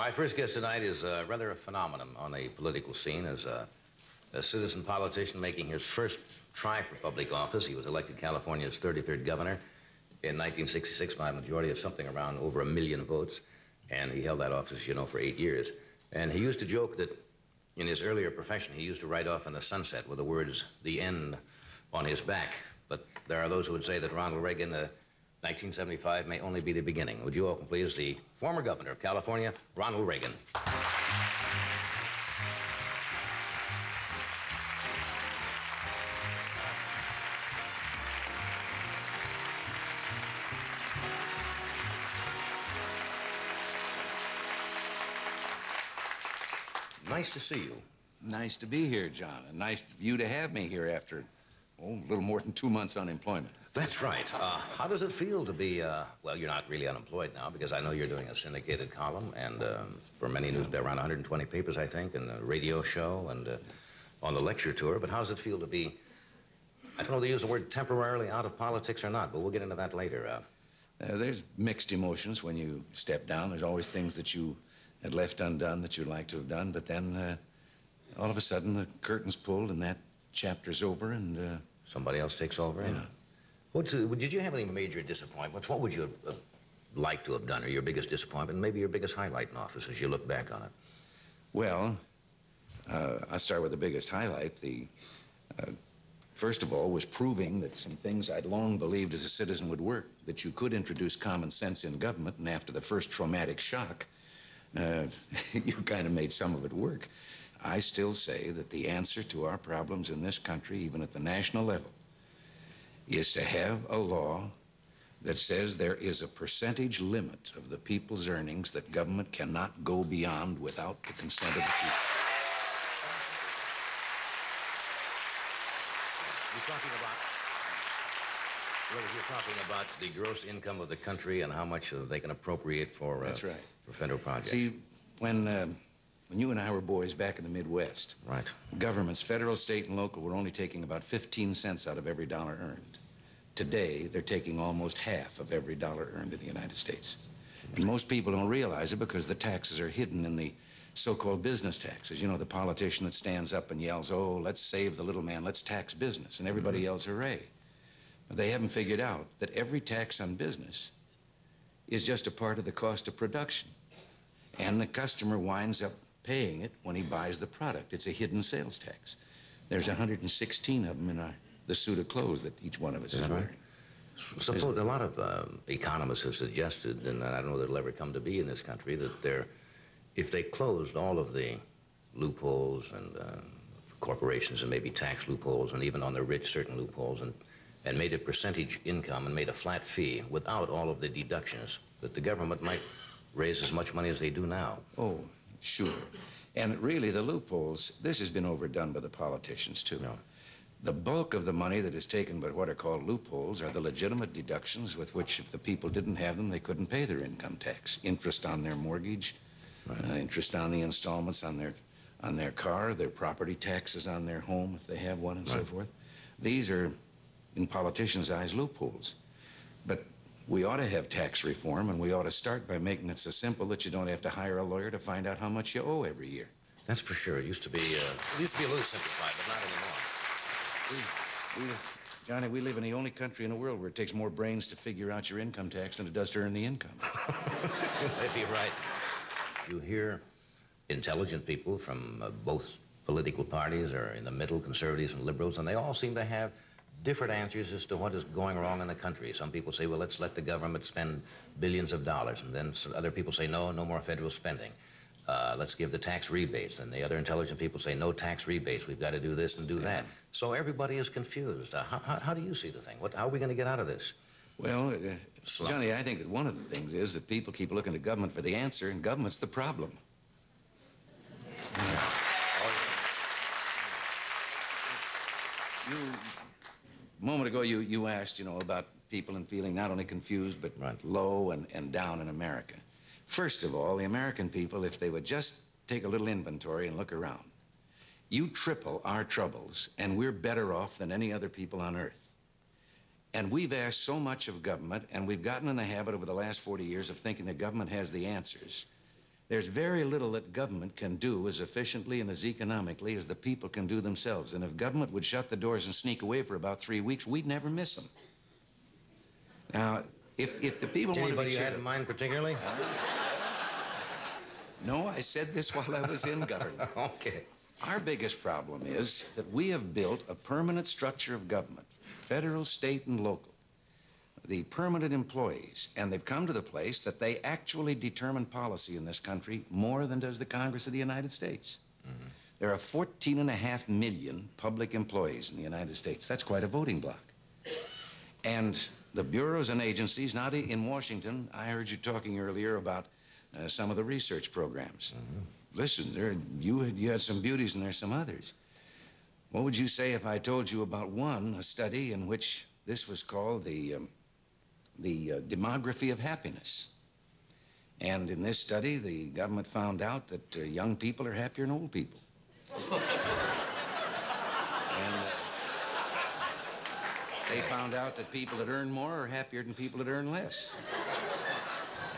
My first guest tonight is rather a phenomenon on the political scene as a citizen politician making his first try for public office. He was elected California's 33rd governor in 1966 by a majority of something around over 1 million votes, and he held that office, you know, for 8 years. And he used to joke that in his earlier profession, he used to ride off in the sunset with the words, "the end," on his back. But there are those who would say that Ronald Reagan, 1975 may only be the beginning. Would you welcome, please, the former governor of California, Ronald Reagan. Nice to see you. Nice to be here, John, and nice of you to have me here after, a little more than 2 months unemployment. That's right. How does it feel to be, well, you're not really unemployed now because I know you're doing a syndicated column and for many news, around 120 papers, I think, and a radio show and on the lecture tour. But how does it feel to be, I don't know if they use the word temporarily out of politics or not, but we'll get into that later. There's mixed emotions when you step down. There's always things that you had left undone that you'd like to have done, but then all of a sudden the curtain's pulled and that chapter's over and... somebody else takes over? Yeah. Did you have any major disappointments? What would you have liked to have done, or your biggest disappointment, maybe your biggest highlight in office as you look back on it? Well, I'll start with the biggest highlight. First of all, was proving that some things I'd long believed as a citizen would work, that you could introduce common sense in government, and after the first traumatic shock, you kind of made some of it work. I still say that the answer to our problems in this country, even at the national level, is to have a law that says there is a percentage limit of the people's earnings that government cannot go beyond without the consent of the people. You're talking about the gross income of the country and how much they can appropriate for, that's right, for federal projects. See, when you and I were boys back in the Midwest, right, governments, federal, state, and local, were only taking about 15 cents out of every dollar earned. Today, they're taking almost half of every dollar earned in the United States. And most people don't realize it because the taxes are hidden in the so-called business taxes. You know, the politician that stands up and yells, "Oh, let's save the little man, let's tax business," and everybody yells, "Hooray." But they haven't figured out that every tax on business is just a part of the cost of production. And the customer winds up paying it when he buys the product. It's a hidden sales tax. There's 116 of them in the suit of clothes that each one of us is wearing. Suppose a lot of economists have suggested, and I don't know that it'll ever come to be in this country, that if they closed all of the loopholes and corporations and maybe tax loopholes and even on the rich certain loopholes and made a percentage income and made a flat fee without all of the deductions, that the government might raise as much money as they do now. Oh, sure. And really, the loopholes, this has been overdone by the politicians, too. No. The bulk of the money that is taken by what are called loopholes are the legitimate deductions with which, if the people didn't have them, they couldn't pay their income tax. Interest on their mortgage, right, interest on the installments on their car, their property taxes on their home, if they have one, and right, so forth. These are, in politicians' eyes, loopholes. But we ought to have tax reform, and we ought to start by making it so simple that you don't have to hire a lawyer to find out how much you owe every year. That's for sure. It used to be a little simplified, but not anymore. Johnny, we live in the only country in the world where it takes more brains to figure out your income tax than it does to earn the income. You might be right. You hear intelligent people from both political parties or in the middle, conservatives and liberals, and they all seem to have different answers as to what is going wrong in the country. Some people say, well, let's let the government spend billions of dollars. And then some other people say, no more federal spending. Let's give the tax rebates. And the other intelligent people say, no tax rebates. We've got to do this and do that. So everybody is confused. How do you see the thing? How are we going to get out of this? Well, Johnny, I think that one of the things is that people keep looking to government for the answer, and government's the problem. A moment ago, you asked, about people and feeling not only confused, but right, low and down in America. First of all, the American people, if they would just take a little inventory and look around, you triple our troubles, and we're better off than any other people on earth. And we've asked so much of government, and we've gotten in the habit over the last 40 years of thinking that government has the answers, There's very little that government can do as efficiently and as economically as the people can do themselves. And if government would shut the doors and sneak away for about 3 weeks, we'd never miss them. Now, if the people want to be Anybody you had cheered in mind particularly? No, I said this while I was in government. Okay. Our biggest problem is that we have built a permanent structure of government, federal, state, and local. The permanent employees, and they've come to the place that they actually determine policy in this country more than does the Congress of the United States. Mm-hmm. There are 14.5 million public employees in the United States. That's quite a voting bloc. And the bureaus and agencies, now in Washington, I heard you talking earlier about some of the research programs. Mm-hmm. Listen, you had some beauties and there's some others. What would you say if I told you about a study in which this was called the demography of happiness? And in this study, the government found out that young people are happier than old people. And they found out that people that earn more are happier than people that earn less.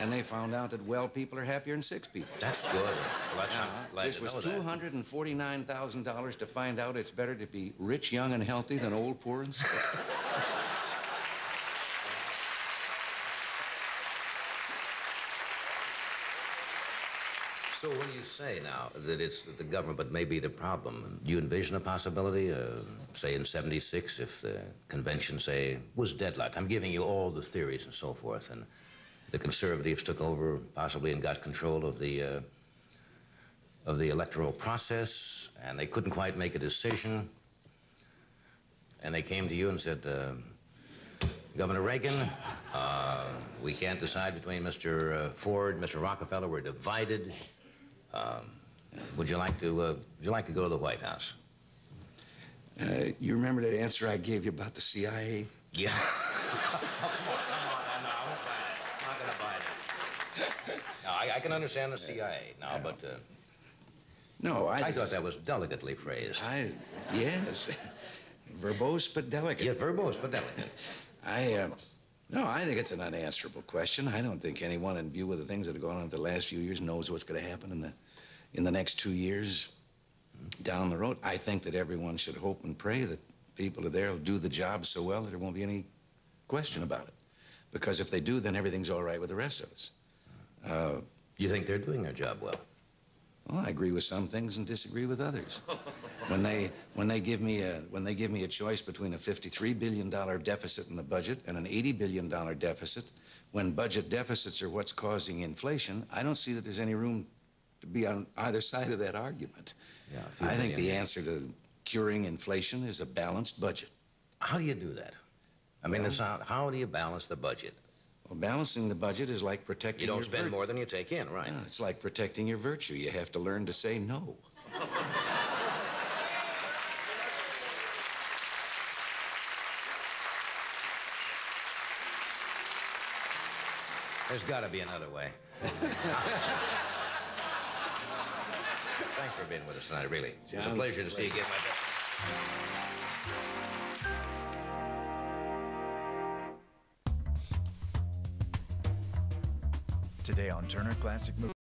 And they found out that well people are happier than sick people. That's good. Well, that's this was $249,000 to find out it's better to be rich, young, and healthy than old, poor, and sick. So when you say now that it's the government but may be the problem, do you envision a possibility, say in '76, if the convention, say, was deadlocked? I'm giving you all the theories and so forth, and the conservatives took over possibly and got control of the electoral process, and they couldn't quite make a decision, and they came to you and said, Governor Reagan, we can't decide between Mr. Ford, Mr. Rockefeller. We're divided. Would you like to go to the White House? You remember that answer I gave you about the CIA? Yeah. Come on. No, I won't buy it. I'm not going to buy it. No, I can understand the CIA now, but... No, I thought that was delicately phrased. Yes. Verbose but delicate. Yeah, verbose but delicate. No, I think it's an unanswerable question. I don't think anyone, in view of the things that have gone on the last few years, knows what's going to happen in the next 2 years down the road. I think that everyone should hope and pray that people are there will do the job so well that there won't be any question about it. Because if they do, then everything's all right with the rest of us. You think they're doing their job well? Well, I agree with some things and disagree with others. When they give me a choice between a $53 billion deficit in the budget and an $80 billion deficit, when budget deficits are what's causing inflation, I don't see that there's any room to be on either side of that argument. Yeah, I think the answer to curing inflation is a balanced budget. How do you do that? I mean, how do you balance the budget? Well, balancing the budget is like protecting You don't spend more than you take in, right? Yeah, it's like protecting your virtue. You have to learn to say no. There's got to be another way. Thanks for being with us tonight, really. It was a pleasure to see you again, my best. Today on Turner Classic Movies.